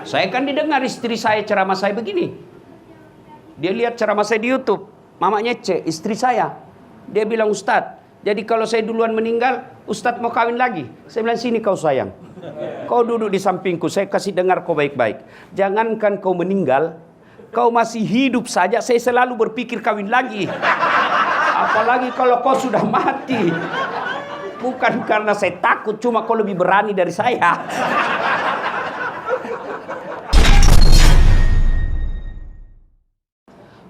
Saya kan didengar istri saya ceramah saya begini. Dia lihat ceramah saya di YouTube. Mamanya C, istri saya. Dia bilang, Ustadz, jadi kalau saya duluan meninggal, Ustadz mau kawin lagi. Saya bilang, sini kau sayang. Kau duduk di sampingku, saya kasih dengar kau baik-baik. Jangankan kau meninggal, kau masih hidup saja, saya selalu berpikir kawin lagi. Apalagi kalau kau sudah mati. Bukan karena saya takut, cuma kau lebih berani dari saya.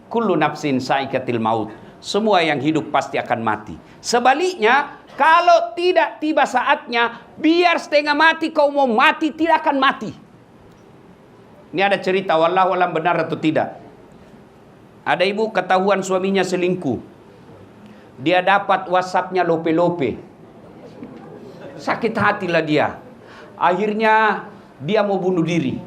Kullu nafsin sa'iqatil maut. Semua yang hidup pasti akan mati. Sebaliknya, kalau tidak tiba saatnya, biar setengah mati, kau mau mati, tidak akan mati. Ini ada cerita, wallahu alam benar atau tidak. Ada ibu ketahuan suaminya selingkuh. Dia dapat WhatsApp-nya lope-lope. Sakit hatilah dia. Akhirnya dia mau bunuh diri.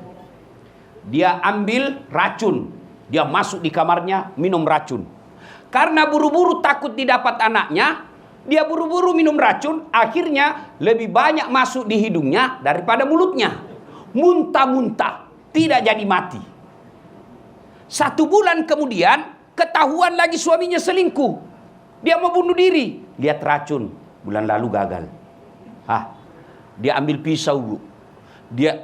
Dia ambil racun. Dia masuk di kamarnya, minum racun. Karena buru-buru takut didapat anaknya, dia buru-buru minum racun, akhirnya lebih banyak masuk di hidungnya daripada mulutnya. Muntah-muntah, tidak jadi mati. 1 bulan kemudian, ketahuan lagi suaminya selingkuh. Dia mau bunuh diri. Lihat racun, bulan lalu gagal. Dia ambil pisau, Bu. Dia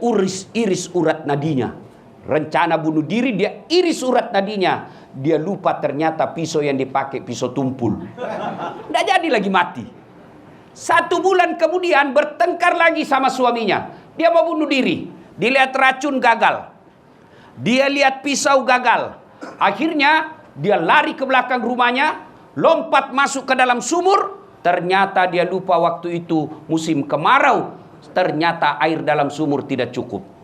iris urat nadinya. Rencana bunuh diri, dia iris urat nadinya. Dia lupa ternyata pisau yang dipakai pisau tumpul. Tidak jadi lagi mati. 1 bulan kemudian bertengkar lagi sama suaminya. Dia mau bunuh diri. Dilihat racun gagal. Dia lihat pisau gagal. Akhirnya dia lari ke belakang rumahnya. Lompat masuk ke dalam sumur. Ternyata dia lupa waktu itu musim kemarau. Ternyata air dalam sumur tidak cukup.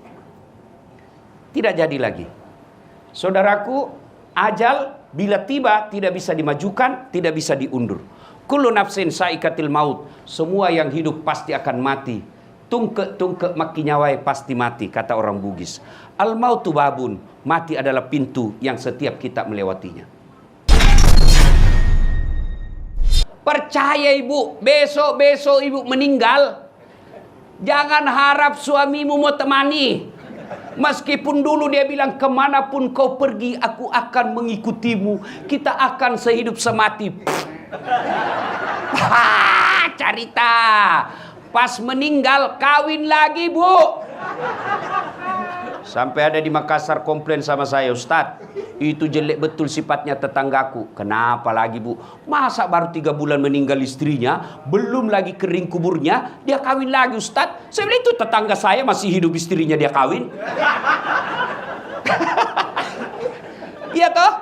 Tidak jadi lagi. Saudaraku, ajal bila tiba tidak bisa dimajukan, tidak bisa diundur. Kullu nafsin sa'iqatil maut. Semua yang hidup pasti akan mati. Tungke maki nyawai pasti mati, kata orang Bugis. Al mautu babun. Mati adalah pintu yang setiap kita melewatinya. Percaya ibu, besok ibu meninggal, jangan harap suamimu mau temani. Meskipun dulu dia bilang, kemanapun kau pergi, aku akan mengikutimu. Kita akan sehidup semati. Carita. Pas meninggal, kawin lagi, Bu. Sampai ada di Makassar komplain sama saya, Ustadz, itu jelek betul sifatnya tetanggaku. Kenapa lagi, Bu? Masa baru 3 bulan meninggal istrinya, belum lagi kering kuburnya, dia kawin lagi, Ustadz? Saya bilang, itu tetangga saya masih hidup, istrinya dia kawin. Iya toh?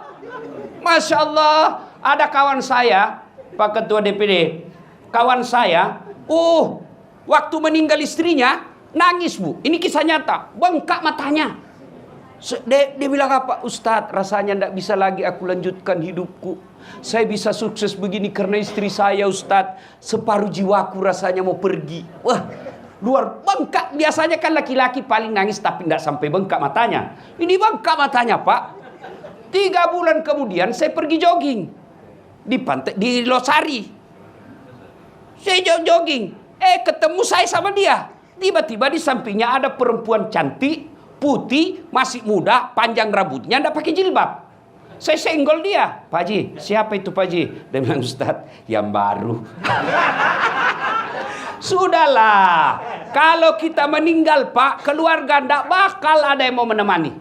Masya Allah, ada kawan saya, Pak Ketua DPD, kawan saya, waktu meninggal istrinya, nangis, Bu. Ini kisah nyata. Bengkak matanya. Dia bilang apa? Ustadz, rasanya tidak bisa lagi aku lanjutkan hidupku. Saya bisa sukses begini karena istri saya, Ustadz. Separuh jiwaku rasanya mau pergi. Wah, luar bengkak. Biasanya kan laki-laki paling nangis tapi tidak sampai bengkak matanya. Ini bengkak matanya, Pak. 3 bulan kemudian saya pergi jogging. Di pantai, di Losari. Saya jogging. Ketemu saya sama dia. Tiba-tiba di sampingnya ada perempuan cantik, putih, masih muda, panjang rambutnya, tidak pakai jilbab. Saya senggol dia. Pak Haji, siapa itu Pak Haji? Dia bilang, Ustadz, yang baru. Sudahlah, kalau kita meninggal, Pak, keluarga tidak bakal ada yang mau menemani.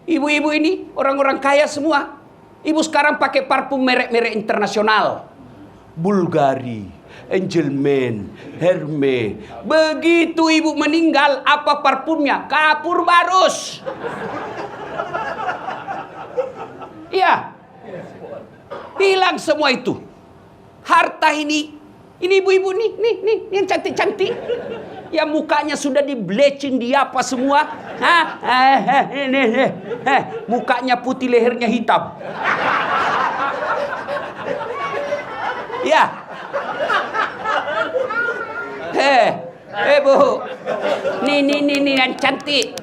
Ibu-ibu ini, orang-orang kaya semua. Ibu sekarang pakai parfum merek-merek internasional. Bulgari, Angelman, Hermes. Begitu ibu meninggal, apa parfumnya? Kapur barus. Iya. Hilang semua itu. Harta ini ibu-ibu nih yang cantik-cantik. Yang mukanya sudah di bleaching, di apa semua. Mukanya putih, lehernya hitam. Ya. Bu. Nih yang cantik.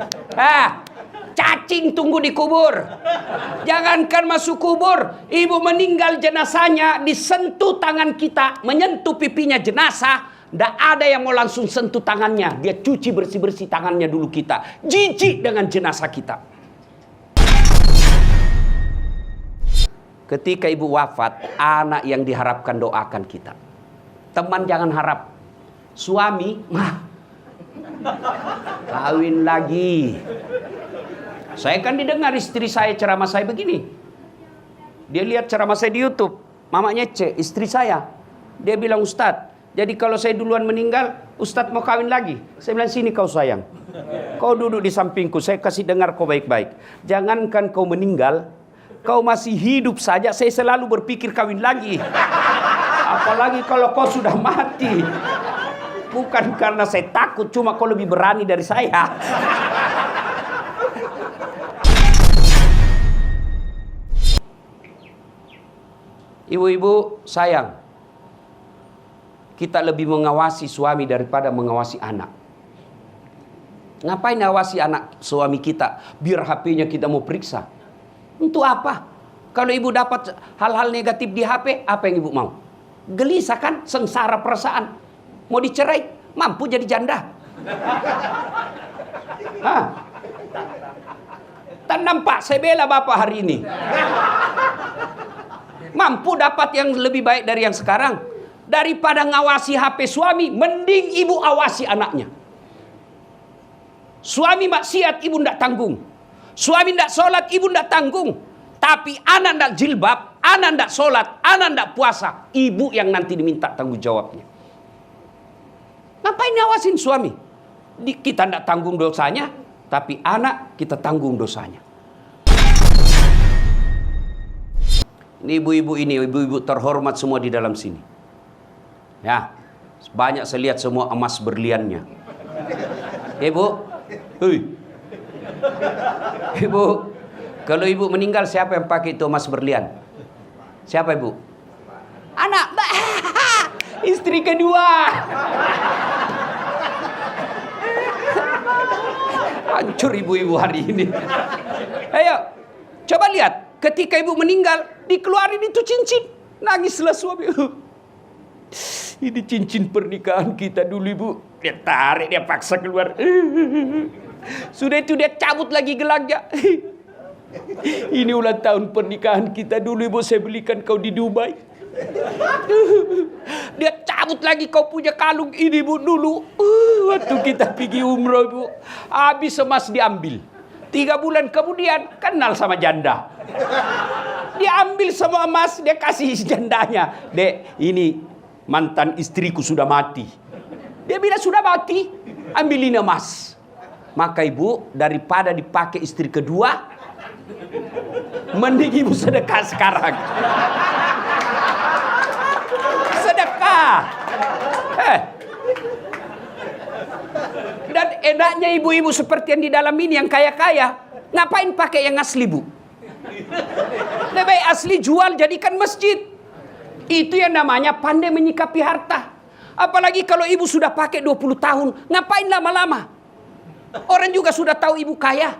Cacing tunggu di kubur. Jangankan masuk kubur, ibu meninggal jenazahnya disentuh tangan kita, menyentuh pipinya jenazah, Tidak ada yang mau langsung sentuh tangannya. Dia cuci bersih-bersih tangannya dulu kita. Jijik dengan jenazah kita. Ketika ibu wafat, anak yang diharapkan doakan kita. Teman jangan harap. Suami, kawin lagi. Saya kan didengar istri saya ceramah saya begini. Dia lihat ceramah saya di YouTube. Mamanya C, istri saya. Dia bilang, Ustadz, jadi kalau saya duluan meninggal, Ustadz mau kawin lagi. Saya bilang, sini kau sayang. Kau duduk di sampingku, saya kasih dengar kau baik-baik. Jangankan kau meninggal, kau masih hidup saja, saya selalu berpikir kawin lagi. Apalagi kalau kau sudah mati. Bukan karena saya takut, cuma kau lebih berani dari saya. Ibu-ibu sayang, kita lebih mengawasi suami daripada mengawasi anak. Ngapain awasi anak suami kita? Biar HP-nya kita mau periksa. Untuk apa? Kalau ibu dapat hal-hal negatif di HP, apa yang ibu mau? Gelisah kan? Sengsara perasaan. Mau dicerai? Mampu jadi janda. Tak nampak saya bela bapak hari ini. Mampu dapat yang lebih baik dari yang sekarang. Daripada ngawasi HP suami, mending ibu awasi anaknya. Suami maksiat, ibu ndak tanggung. Suami ndak sholat, ibu ndak tanggung. Tapi anak ndak jilbab, anak ndak sholat, anak ndak puasa, ibu yang nanti diminta tanggung jawabnya. Ngapain ngawasin suami? Kita ndak tanggung dosanya, tapi anak kita tanggung dosanya. Ini ibu-ibu terhormat semua di dalam sini. Ya, banyak saya lihat semua emas berliannya. Ibu, ibu, kalau ibu meninggal siapa yang pakai itu emas berlian? Siapa ibu? Anak, istri kedua. Hancur ibu-ibu hari ini. Ayo, coba lihat. Ketika ibu meninggal, dikeluarin itu cincin. Nangislah suami. Ini cincin pernikahan kita dulu ibu. Dia tarik, dia paksa keluar. Sudah itu dia cabut lagi gelangnya. Ini ulang tahun pernikahan kita dulu ibu. Saya belikan kau di Dubai. Dia cabut lagi kau punya kalung ini ibu dulu. Waktu kita pergi umroh ibu. Habis emas diambil. 3 bulan kemudian kenal sama janda. Dia ambil semua emas, dia kasih jandanya. Dek, ini mantan istriku sudah mati. Dia bilang sudah mati, ambilin emas. Maka ibu, daripada dipakai istri kedua, mending ibu sedekah sekarang. Sedekah. Dan enaknya ibu-ibu seperti yang di dalam ini, yang kaya-kaya, ngapain pakai yang asli bu? Lebih baik asli jual jadikan masjid. Itu yang namanya pandai menyikapi harta. Apalagi kalau ibu sudah pakai 20 tahun, ngapain lama-lama? Orang juga sudah tahu ibu kaya.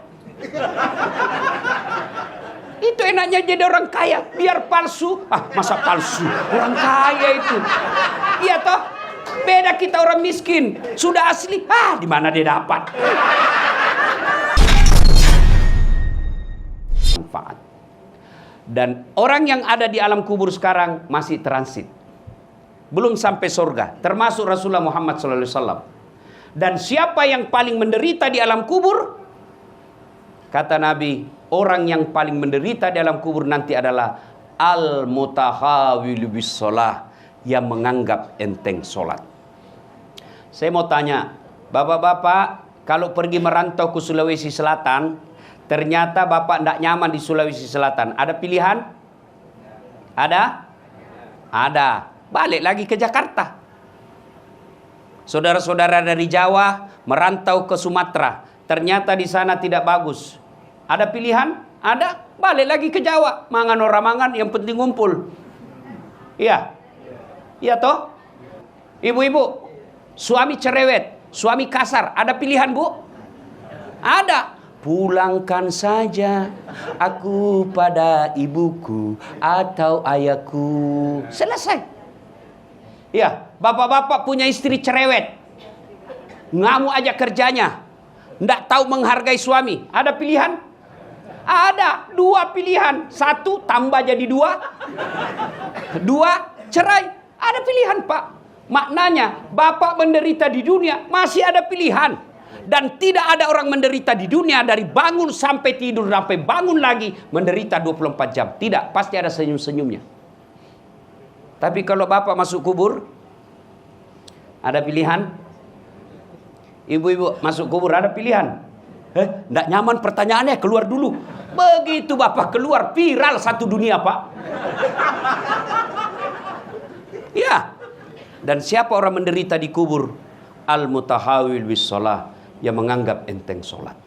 Itu enaknya jadi orang kaya, biar palsu. Masa palsu? Orang kaya itu. Iya toh? Beda kita orang miskin. Sudah asli, di mana dia dapat? Manfaat. Dan orang yang ada di alam kubur sekarang masih transit. Belum sampai surga. Termasuk Rasulullah Muhammad SAW. Dan siapa yang paling menderita di alam kubur? Kata Nabi, orang yang paling menderita di alam kubur nanti adalah al-mutahawilu bis sholah, yang menganggap enteng sholat. Saya mau tanya, bapak-bapak, kalau pergi merantau ke Sulawesi Selatan, ternyata bapak tidak nyaman di Sulawesi Selatan, ada pilihan? Ada? Ada. Balik lagi ke Jakarta. Saudara-saudara dari Jawa merantau ke Sumatera, ternyata di sana tidak bagus. Ada pilihan? Ada. Balik lagi ke Jawa. Mangan orang mangan, yang penting ngumpul. Iya. Iya toh? Ibu-ibu, suami cerewet, suami kasar, ada pilihan bu? Ada. Pulangkan saja aku pada ibuku atau ayahku. Selesai. Iya. Bapak-bapak punya istri cerewet, ngamuk aja kerjanya, nggak tahu menghargai suami. Ada pilihan? Ada 2 pilihan. 1 tambah jadi 2. 2 cerai. Ada pilihan, Pak. Maknanya bapak menderita di dunia masih ada pilihan. Dan tidak ada orang menderita di dunia dari bangun sampai tidur sampai bangun lagi menderita 24 jam. Tidak, pasti ada senyum-senyumnya. Tapi kalau bapak masuk kubur, ada pilihan. Ibu-ibu masuk kubur ada pilihan. Nggak nyaman pertanyaannya, keluar dulu. Begitu bapak keluar, viral satu dunia, Pak. Ya. Dan siapa orang menderita di kubur? Al-mutahawil bis shalah, yang menganggap enteng sholat.